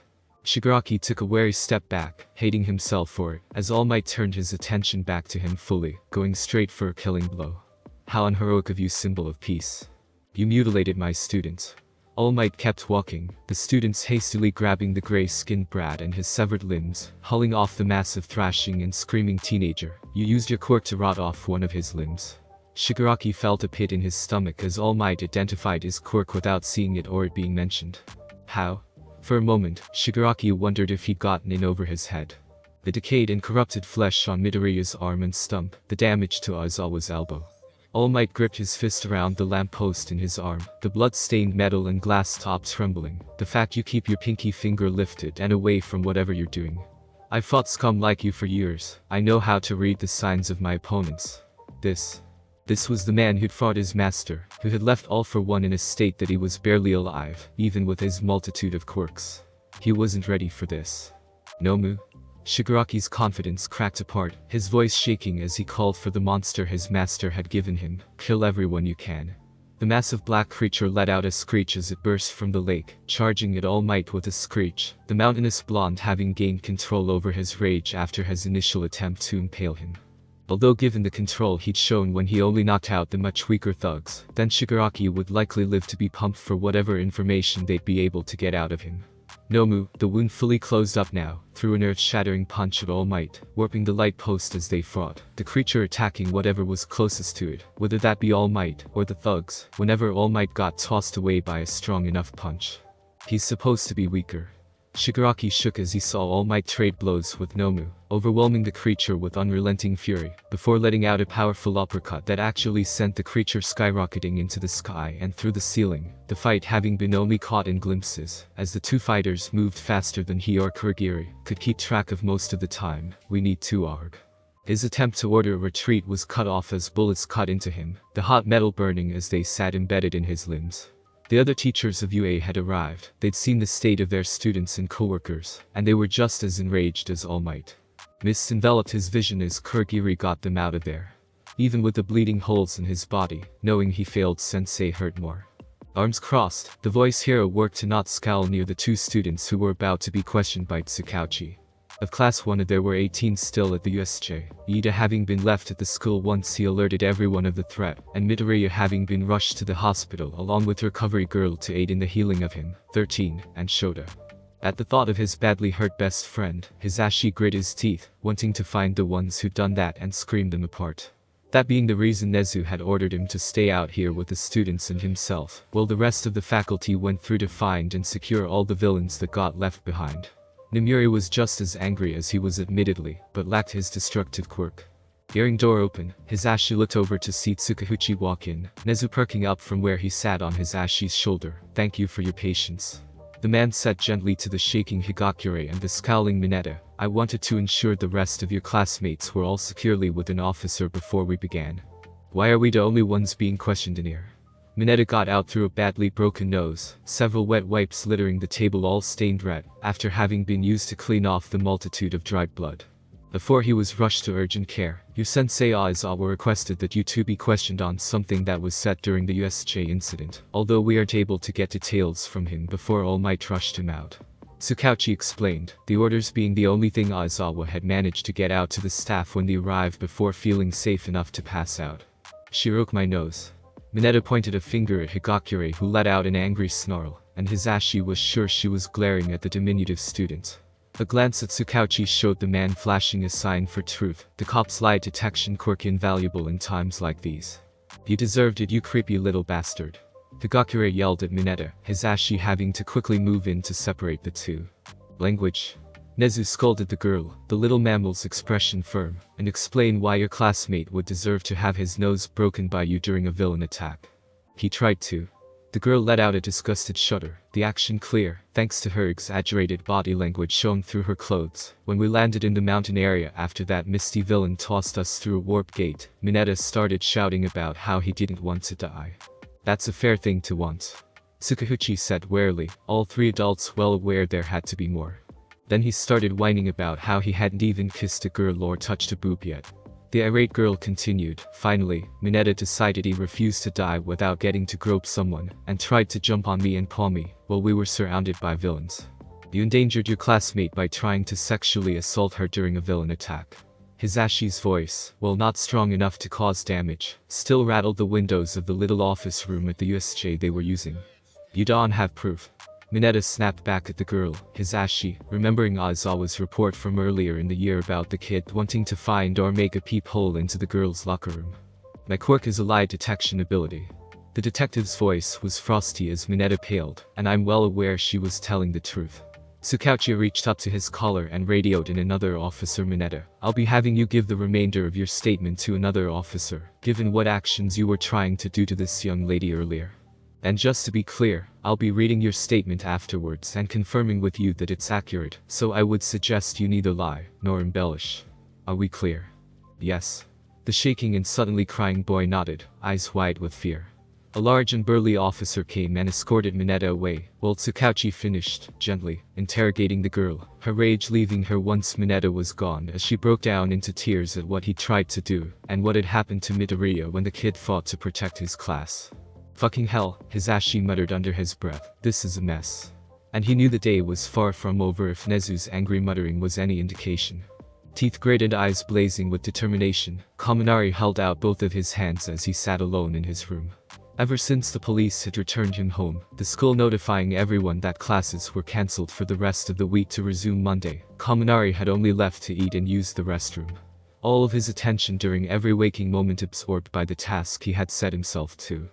S1: Shigaraki took a wary step back, hating himself for it, as All Might turned his attention back to him fully, going straight for a killing blow. "How unheroic of you, symbol of peace. You mutilated my student." All Might kept walking, the students hastily grabbing the gray-skinned brat and his severed limbs, hauling off the massive thrashing and screaming teenager. "You used your quirk to rot off one of his limbs." Shigaraki felt a pit in his stomach as All Might identified his quirk without seeing it or it being mentioned. How? For a moment, Shigaraki wondered if he'd gotten in over his head. The decayed and corrupted flesh on Midoriya's arm and stump, the damage to Aizawa's elbow. All Might gripped his fist around the lamppost in his arm, the blood-stained metal and glass top trembling. "The fact you keep your pinky finger lifted and away from whatever you're doing. I've fought scum like you for years. I know how to read the signs of my opponents." This was the man who'd fought his master, who had left All for One in a state that he was barely alive, even with his multitude of quirks. He wasn't ready for this. "Nomu?" Shigaraki's confidence cracked apart, his voice shaking as he called for the monster his master had given him. "Kill everyone you can." The massive black creature let out a screech as it burst from the lake, charging at all might with a screech, the mountainous blonde having gained control over his rage after his initial attempt to impale him. Although given the control he'd shown when he only knocked out the much weaker thugs, then Shigaraki would likely live to be pumped for whatever information they'd be able to get out of him. Nomu, the wound fully closed up now, threw an earth-shattering punch at All Might, warping the light post as they fought, the creature attacking whatever was closest to it, whether that be All Might or the thugs, whenever All Might got tossed away by a strong enough punch. He's supposed to be weaker. Shigaraki shook as he saw All Might trade blows with Nomu, overwhelming the creature with unrelenting fury, before letting out a powerful uppercut that actually sent the creature skyrocketing into the sky and through the ceiling, the fight having been only caught in glimpses, as the two fighters moved faster than he or Kurogiri could keep track of most of the time. We need to arg. His attempt to order a retreat was cut off as bullets cut into him, the hot metal burning as they sat embedded in his limbs. The other teachers of UA had arrived, they'd seen the state of their students and co-workers, and they were just as enraged as All Might. Mist enveloped his vision as Kurogiri got them out of there. Even with the bleeding holes in his body, knowing he failed sensei hurt more. Arms crossed, the voice hero worked to not scowl near the two students who were about to be questioned by Tsukauchi. Of Class 1 there were 18 still at the USJ, Ida having been left at the school once he alerted everyone of the threat, and Midoriya having been rushed to the hospital along with recovery girl to aid in the healing of him, 13, and Shoto. At the thought of his badly hurt best friend, Hisashi grit his teeth, wanting to find the ones who'd done that and scream them apart. That being the reason Nezu had ordered him to stay out here with the students and himself, while the rest of the faculty went through to find and secure all the villains that got left behind. Nomuri was just as angry as he was admittedly, but lacked his destructive quirk. Hearing door open, Hisashi looked over to see Tsukauchi walk in, Nezu perking up from where he sat on Hisashi's shoulder. "Thank you for your patience." The man said gently to the shaking Higakure and the scowling Mineta, "I wanted to ensure the rest of your classmates were all securely with an officer before we began. Why are we the only ones being questioned in here?" Mineta got out through a badly broken nose, several wet wipes littering the table all stained red, after having been used to clean off the multitude of dried blood. Before he was rushed to urgent care, your sensei Aizawa requested that you two be questioned on something that was said during the USJ incident, although we aren't able to get details from him before All Might rushed him out. Tsukauchi explained, the orders being the only thing Aizawa had managed to get out to the staff when they arrived before feeling safe enough to pass out. She broke my nose. Mineta pointed a finger at Higakure who let out an angry snarl, and Hisashi was sure she was glaring at the diminutive student. A glance at Tsukauchi showed the man flashing a sign for truth, the cop's lie detection quirk invaluable in times like these. "You deserved it, you creepy little bastard." Higakure yelled at Mineta, Hisashi having to quickly move in to separate the two. "Language." Nezu scolded the girl, the little mammal's expression firm, and explain why your classmate would deserve to have his nose broken by you during a villain attack. He tried to. The girl let out a disgusted shudder, the action clear, thanks to her exaggerated body language shown through her clothes. When we landed in the mountain area after that misty villain tossed us through a warp gate, Mineta started shouting about how he didn't want to die. "That's a fair thing to want," Tsukauchi said warily, all three adults well aware there had to be more. Then he started whining about how he hadn't even kissed a girl or touched a boob yet. The irate girl continued. Finally, Mineta decided he refused to die without getting to grope someone, and tried to jump on me and paw me, while we were surrounded by villains. "You endangered your classmate by trying to sexually assault her during a villain attack." Hisashi's voice, while not strong enough to cause damage, still rattled the windows of the little office room at the USJ they were using. "You don't have proof." Mineta snapped back at the girl. Hisashi, remembering Aizawa's report from earlier in the year about the kid wanting to find or make a peephole into the girl's locker room. "My quirk is a lie detection ability." The detective's voice was frosty as Mineta paled, and I'm well aware she was telling the truth. Tsukauchi reached up to his collar and radioed in another officer. "Mineta, I'll be having you give the remainder of your statement to another officer, given what actions you were trying to do to this young lady earlier. And just to be clear, I'll be reading your statement afterwards and confirming with you that it's accurate, so I would suggest you neither lie, nor embellish. Are we clear?" "Yes." The shaking and suddenly crying boy nodded, eyes wide with fear. A large and burly officer came and escorted Mineta away, while Tsukauchi finished, gently, interrogating the girl, her rage leaving her once Mineta was gone as she broke down into tears at what he tried to do, and what had happened to Midoriya when the kid fought to protect his class. Fucking hell, his ass, she muttered under his breath. This is a mess. And he knew the day was far from over if Nezu's angry muttering was any indication. Teeth grated, eyes blazing with determination, Kaminari held out both of his hands as he sat alone in his room. Ever since the police had returned him home, the school notifying everyone that classes were cancelled for the rest of the week to resume Monday, Kaminari had only left to eat and use the restroom. All of his attention during every waking moment absorbed by the task he had set himself to.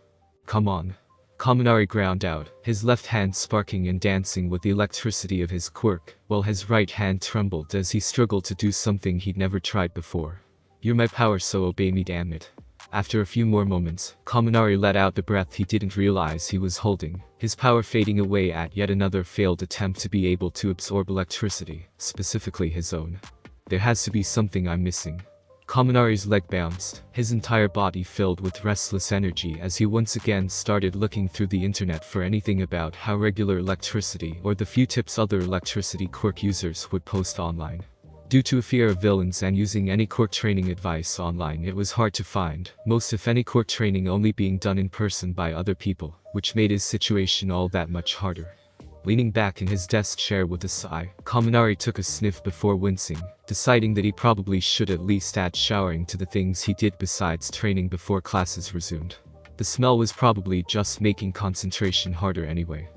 S1: Come on. Kaminari ground out, his left hand sparking and dancing with the electricity of his quirk, while his right hand trembled as he struggled to do something he'd never tried before. You're my power, so obey me, damn it. After a few more moments, Kaminari let out the breath he didn't realize he was holding, his power fading away at yet another failed attempt to be able to absorb electricity, specifically his own. There has to be something I'm missing. Kaminari's leg bounced, his entire body filled with restless energy as he once again started looking through the internet for anything about how regular electricity or the few tips other electricity quirk users would post online. Due to a fear of villains and using any quirk training advice online, it was hard to find, most if any quirk training only being done in person by other people, which made his situation all that much harder. Leaning back in his desk chair with a sigh, Kaminari took a sniff before wincing, deciding that he probably should at least add showering to the things he did besides training before classes resumed. The smell was probably just making concentration harder anyway.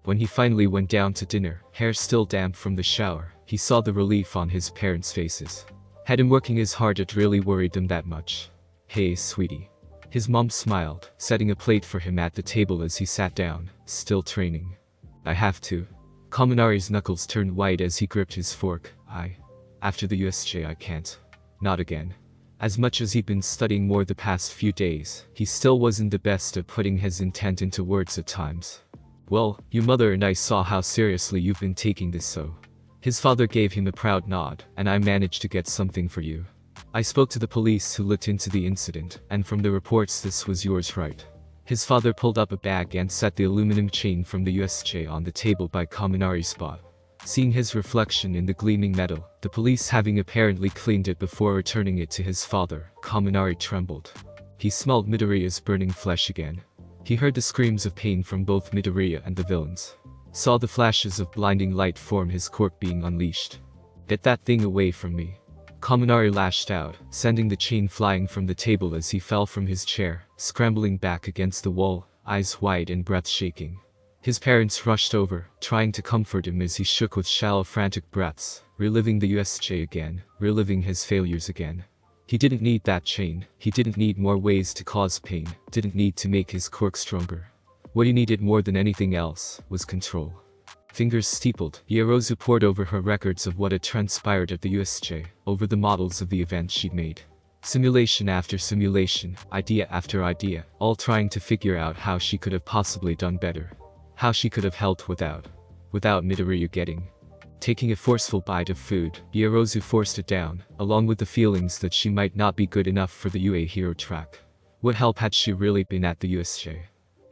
S1: When he finally went down to dinner, hair still damp from the shower, he saw the relief on his parents' faces. Had him working as hard it really worried them that much? Hey, sweetie. His mom smiled, setting a plate for him at the table as he sat down, still training. I have to. Kaminari's knuckles turned white as he gripped his fork. After the USJ I can't. Not again. As much as he'd been studying more the past few days, he still wasn't the best at putting his intent into words at times. Well, your mother and I saw how seriously you've been taking this, so. His father gave him a proud nod, and I managed to get something for you. I spoke to the police who looked into the incident, and from the reports this was yours, right? His father pulled up a bag and set the aluminum chain from the USJ on the table by Kaminari's spot. Seeing his reflection in the gleaming metal, the police having apparently cleaned it before returning it to his father, Kaminari trembled. He smelled Midoriya's burning flesh again. He heard the screams of pain from both Midoriya and the villains. Saw the flashes of blinding light form his quirk being unleashed. Get that thing away from me. Kaminari lashed out, sending the chain flying from the table as he fell from his chair, scrambling back against the wall, eyes wide and breath shaking. His parents rushed over, trying to comfort him as he shook with shallow frantic breaths, reliving the USJ again, reliving his failures again. He didn't need that chain, he didn't need more ways to cause pain, didn't need to make his quirk stronger. What he needed more than anything else was control. Fingers steepled, Yaozu pored over her records of what had transpired at the USJ, over the models of the events she'd made. Simulation after simulation, idea after idea, all trying to figure out how she could have possibly done better. How she could have helped without Midoriya getting. Taking a forceful bite of food, Yaozu forced it down, along with the feelings that she might not be good enough for the UA hero track. What help had she really been at the USJ?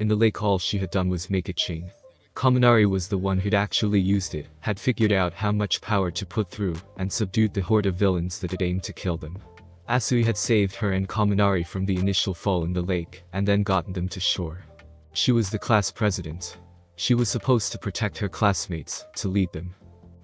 S1: In the lake all she had done was make a chain. Kaminari was the one who'd actually used it, had figured out how much power to put through, and subdued the horde of villains that had aimed to kill them. Asui had saved her and Kaminari from the initial fall in the lake, and then gotten them to shore. She was the class president. She was supposed to protect her classmates, to lead them.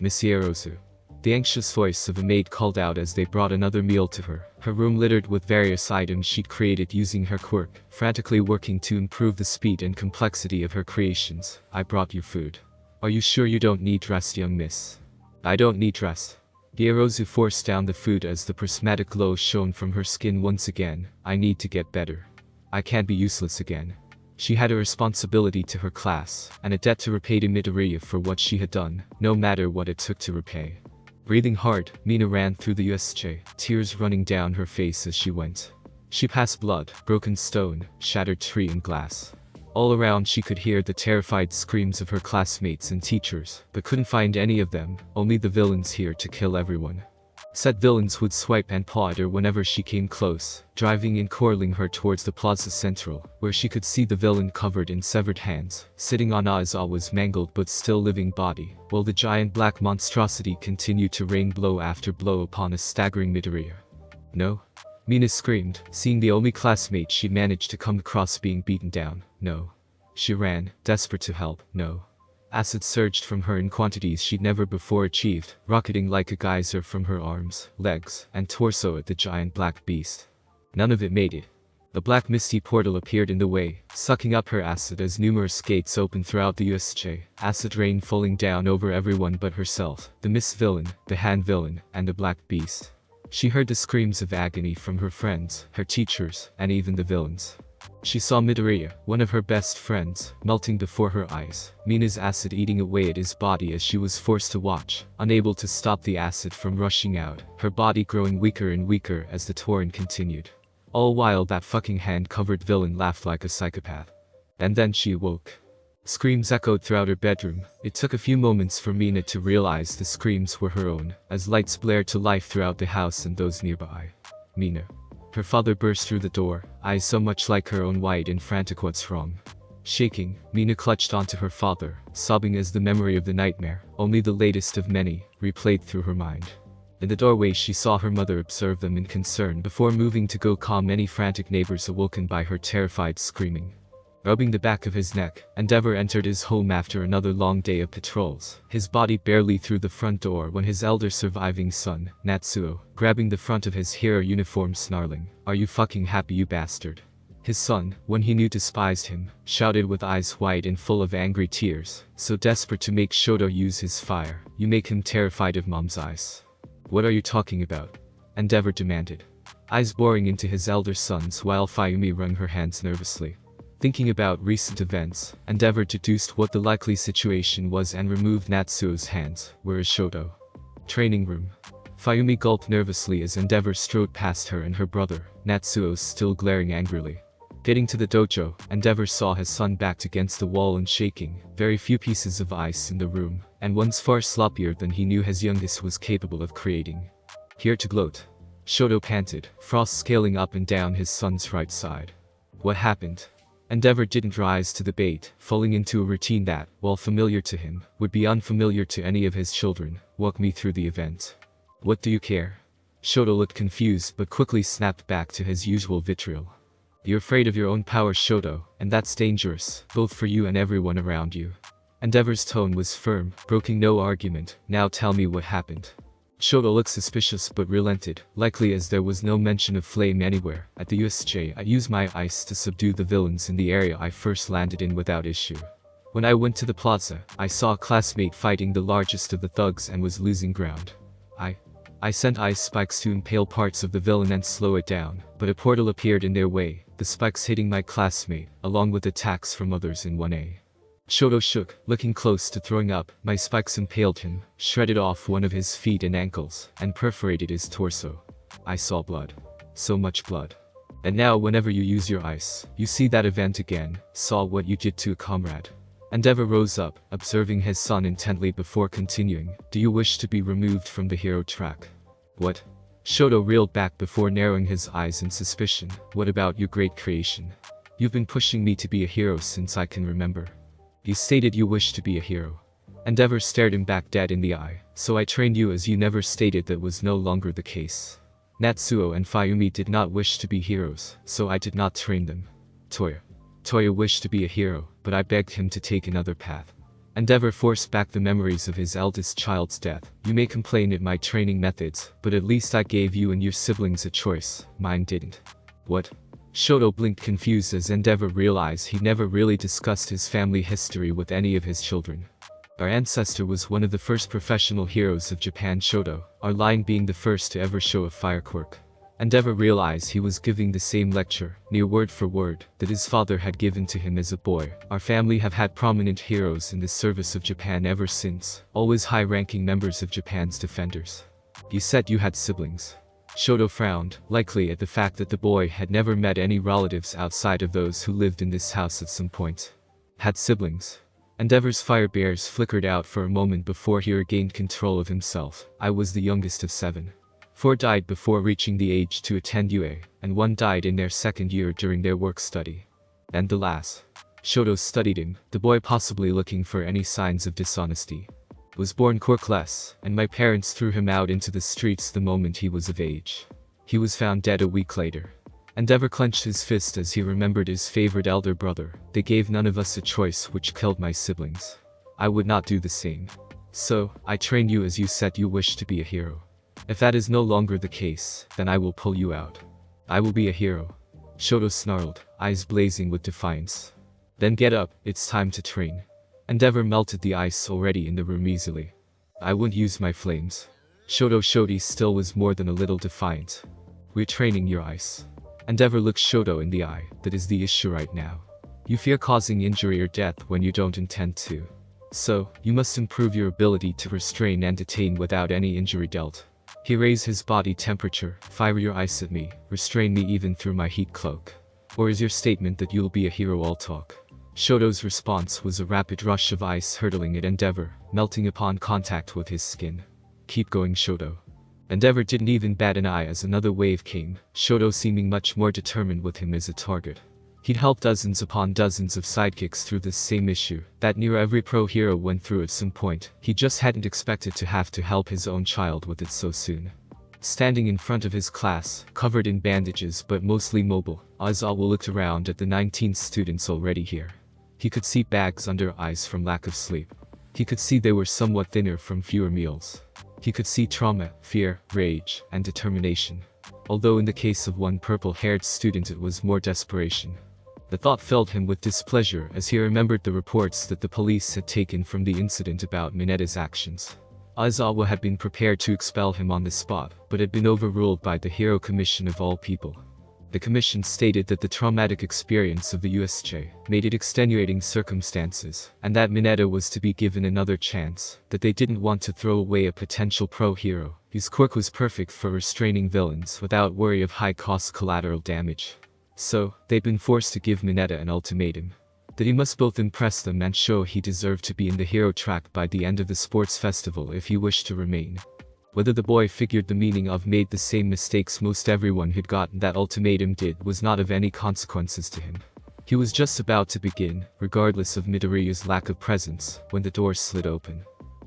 S1: Miss Yaozu. The anxious voice of a maid called out as they brought another meal to her, her room littered with various items she'd created using her quirk, frantically working to improve the speed and complexity of her creations. I brought you food. Are you sure you don't need rest, young miss? I don't need rest. Yaozu forced down the food as the prismatic glow shone from her skin once again. I need to get better. I can't be useless again. She had a responsibility to her class, and a debt to repay to Midoriya for what she had done, no matter what it took to repay. Breathing hard, Mina ran through the USJ, tears running down her face as she went. She passed blood, broken stone, shattered tree and glass. All around she could hear the terrified screams of her classmates and teachers, but couldn't find any of them, only the villains here to kill everyone. Said villains would swipe and paw at her whenever she came close, driving and coiling her towards the Plaza Central, where she could see the villain covered in severed hands, sitting on Aizawa's mangled but still living body, while the giant black monstrosity continued to rain blow after blow upon a staggering Midoriya. No? Mina screamed, seeing the only classmate she'd managed to come across being beaten down. No. She ran, desperate to help. No. Acid surged from her in quantities she'd never before achieved, rocketing like a geyser from her arms, legs, and torso at the giant black beast. None of it made it. The black misty portal appeared in the way, sucking up her acid as numerous gates opened throughout the USJ, acid rain falling down over everyone but herself, the Miss Villain, the Hand Villain, and the Black Beast. She heard the screams of agony from her friends, her teachers, and even the villains. She saw Midoriya, one of her best friends, melting before her eyes, Mina's acid eating away at his body as she was forced to watch, unable to stop the acid from rushing out, her body growing weaker and weaker as the torrent continued. All while that fucking hand-covered villain laughed like a psychopath. And then she awoke. Screams echoed throughout her bedroom. It took a few moments for Mina to realize the screams were her own, as lights blared to life throughout the house and those nearby. Mina. Her father burst through the door, eyes so much like her own wide and frantic. What's wrong? Shaking, Mina clutched onto her father, sobbing as the memory of the nightmare, only the latest of many, replayed through her mind. In the doorway she saw her mother observe them in concern before moving to go calm any frantic neighbors awoken by her terrified screaming. Rubbing the back of his neck, Endeavor entered his home after another long day of patrols, his body barely through the front door when his elder surviving son, Natsuo, grabbing the front of his hero uniform snarling, "Are you fucking happy, you bastard?" His son, one he knew despised him, shouted with eyes wide and full of angry tears, so desperate to make Shoto use his fire, "You make him terrified of mom's eyes." "What are you talking about?" Endeavor demanded. Eyes boring into his elder son's while Fayumi wrung her hands nervously. Thinking about recent events, Endeavor deduced what the likely situation was and removed Natsuo's hands. "Where is Shoto?" "Training room." Fayumi gulped nervously as Endeavor strode past her and her brother, Natsuo still glaring angrily. Getting to the dojo, Endeavor saw his son backed against the wall and shaking, very few pieces of ice in the room, and one's far sloppier than he knew his youngest was capable of creating. "Here to gloat." Shoto panted, frost scaling up and down his son's right side. What happened? Endeavor didn't rise to the bait, falling into a routine that, while familiar to him, would be unfamiliar to any of his children. "Walk me through the event." "What do you care?" Shoto looked confused but quickly snapped back to his usual vitriol. "You're afraid of your own power, Shoto, and that's dangerous, both for you and everyone around you." Endeavor's tone was firm, broking no argument. "Now tell me what happened." Shoto looked suspicious but relented, likely as there was no mention of flame anywhere. "At the USJ, I used my ice to subdue the villains in the area I first landed in without issue. When I went to the plaza, I saw a classmate fighting the largest of the thugs and was losing ground. I sent ice spikes to impale parts of the villain and slow it down, but a portal appeared in their way, the spikes hitting my classmate, along with attacks from others in 1A. Shoto shook, looking close to throwing up. My spikes impaled him, shredded off one of his feet and ankles, and perforated his torso. I saw blood. So much blood. And now whenever you use your ice, you see that event again, saw what you did to a comrade." Endeavor rose up, observing his son intently before continuing. "Do you wish to be removed from the hero track?" "What?" Shoto reeled back before narrowing his eyes in suspicion. "What about your great creation? You've been pushing me to be a hero since I can remember. You stated you wished to be a hero." Endeavor stared him back dead in the eye. "So I trained you as you never stated that was no longer the case. Natsuo and Fayumi did not wish to be heroes, so I did not train them. Toya wished to be a hero, but I begged him to take another path." Endeavor forced back the memories of his eldest child's death. "You may complain at my training methods, but at least I gave you and your siblings a choice. Mine didn't." "What?" Shoto blinked confused as Endeavor realized he never really discussed his family history with any of his children. "Our ancestor was one of the first professional heroes of Japan, Shoto, our line being the first to ever show a fire quirk." Endeavor realized he was giving the same lecture, near word for word, that his father had given to him as a boy. "Our family have had prominent heroes in the service of Japan ever since, always high-ranking members of Japan's defenders." "You said you had siblings." Shoto frowned, likely at the fact that the boy had never met any relatives outside of those who lived in this house at some point. "Had siblings?" Endeavor's fire bears flickered out for a moment before he regained control of himself. "I was the youngest of 7. 4 died before reaching the age to attend UA, and 1 died in their second year during their work study. And the last." Shoto studied him, the boy possibly looking for any signs of dishonesty. "Was born quirkless, and my parents threw him out into the streets the moment he was of age. He was found dead a week later. Endeavor clenched his fist as he remembered his favorite elder brother. They gave none of us a choice, which killed my siblings. I would not do the same. So, I trained you as you said you wished to be a hero. If that is no longer the case, then I will pull you out. I will be a hero. Shoto snarled, eyes blazing with defiance. Then get up, it's time to train. Endeavor melted the ice already in the room easily. I wouldn't use my flames. Shoti still was more than a little defiant. We're training your ice. Endeavor looked Shoto in the eye. That is the issue right now. You fear causing injury or death when you don't intend to. So, you must improve your ability to restrain and detain without any injury dealt. He raised his body temperature. Fire your ice at me, restrain me even through my heat cloak. Or is your statement that you'll be a hero all talk? Shoto's response was a rapid rush of ice hurtling at Endeavor, melting upon contact with his skin. Keep going, Shoto. Endeavor didn't even bat an eye as another wave came, Shoto seeming much more determined with him as a target. He'd helped dozens upon dozens of sidekicks through this same issue, that near every pro hero went through at some point. He just hadn't expected to have to help his own child with it so soon. Standing in front of his class, covered in bandages but mostly mobile, Aizawa looked around at the 19 students already here. He could see bags under eyes from lack of sleep. He could see they were somewhat thinner from fewer meals. He could see trauma, fear, rage, and determination. Although in the case of one purple-haired student it was more desperation. The thought filled him with displeasure as he remembered the reports that the police had taken from the incident about Minetta's actions. Aizawa had been prepared to expel him on the spot, but had been overruled by the Hero Commission of all people. The commission stated that the traumatic experience of the USJ made it extenuating circumstances, and that Minetta was to be given another chance, that they didn't want to throw away a potential pro-hero, whose quirk was perfect for restraining villains without worry of high-cost collateral damage. So, they'd been forced to give Minetta an ultimatum. That he must both impress them and show he deserved to be in the hero track by the end of the sports festival if he wished to remain. Whether the boy figured the meaning of made the same mistakes most everyone who'd gotten that ultimatum did was not of any consequences to him. He was just about to begin, regardless of Midoriya's lack of presence, when the door slid open.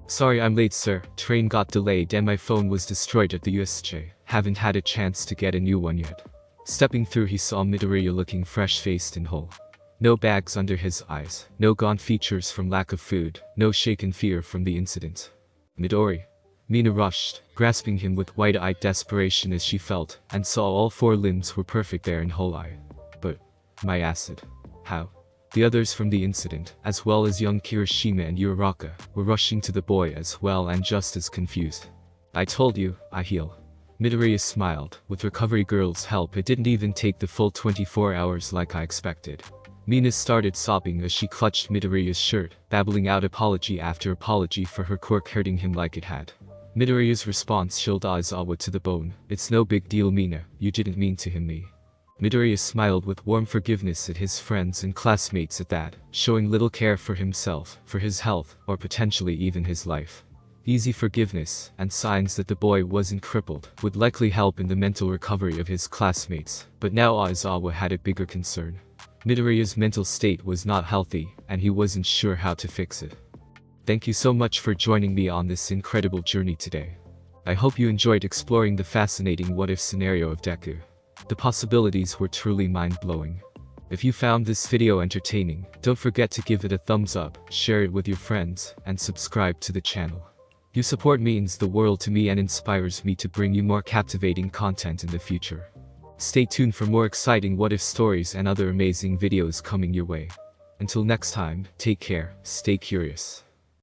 S1: Sorry I'm late sir, train got delayed and my phone was destroyed at the USJ, haven't had a chance to get a new one yet. Stepping through he saw Midoriya looking fresh-faced and whole. No bags under his eyes, no gaunt features from lack of food, no shaken fear from the incident. Midori. Mina rushed, grasping him with wide-eyed desperation as she felt, and saw all 4 limbs were perfect there in whole eye. But, my acid. How? The others from the incident, as well as young Kirishima and Uraraka, were rushing to the boy as well and just as confused. I told you, I heal. Midoriya smiled. With Recovery Girl's help it didn't even take the full 24 hours like I expected. Mina started sobbing as she clutched Midoriya's shirt, babbling out apology after apology for her quirk hurting him like it had. Midoriya's response chilled Aizawa to the bone. It's no big deal Mina, you didn't mean to him me. Midoriya smiled with warm forgiveness at his friends and classmates at that, showing little care for himself, for his health, or potentially even his life. Easy forgiveness, and signs that the boy wasn't crippled, would likely help in the mental recovery of his classmates, but now Aizawa had a bigger concern. Midoriya's mental state was not healthy, and he wasn't sure how to fix it. Thank you so much for joining me on this incredible journey today. I hope you enjoyed exploring the fascinating what-if scenario of Deku. The possibilities were truly mind-blowing. If you found this video entertaining, don't forget to give it a thumbs up, share it with your friends, and subscribe to the channel. Your support means the world to me and inspires me to bring you more captivating content in the future. Stay tuned for more exciting what-if stories and other amazing videos coming your way. Until next time, take care, stay curious.